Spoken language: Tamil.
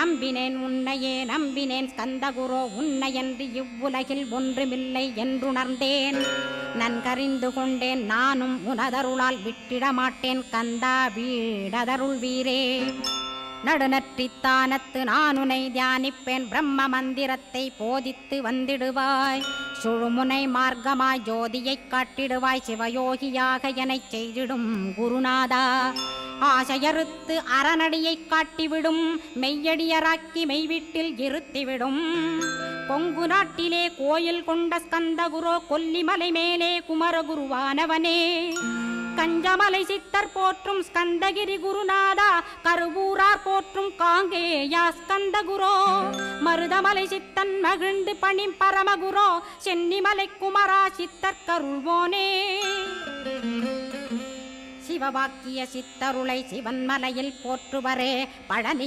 நம்பினேன் உன்னையே நம்பினேன் ஸ்கந்தகுரோ உன்னையன்றி இவ்வுலகில் ஒன்றுமில்லை என்றுணர்ந்தேன். நன்கறிந்து கொண்டேன் நானும் உனதருளால் விட்டிட மாட்டேன் கந்தா வீடதருள் வீரே. நடுநற்றித்தானத்து நானுனை தியானிப்பேன் பிரம்ம மந்திரத்தை போதித்து வந்திடுவாய். சுழுமுனை மார்க்கமாய் ஜோதியைக் காட்டிடுவாய் சிவயோகியாக எனச் செய்திடும் குருநாதா. ஆசையறுத்து அறநடியைக் காட்டிவிடும் மெய்யடியராக்கி மெய்வீட்டில் இருத்திவிடும். கொங்கு நாட்டிலே கோயில் கொண்ட ஸ்கந்தகுரோ கொல்லிமலை மேலே குமரகுருவானவனே. கஞ்சமலை சித்தர் போற்றும் ஸ்கந்தகிரி குருநாதா கருவூரார் போற்றும் காங்கேயா ஸ்கந்தகுரோ. மருதமலை சித்தன் மகிழ்ந்து பணிம் பரமகுரோ சென்னிமலை குமரா சித்தர் கருள்வோனே. சிவவாக்கிய சித்தருளை சிவன்மலையில் போற்றுவரே பழனி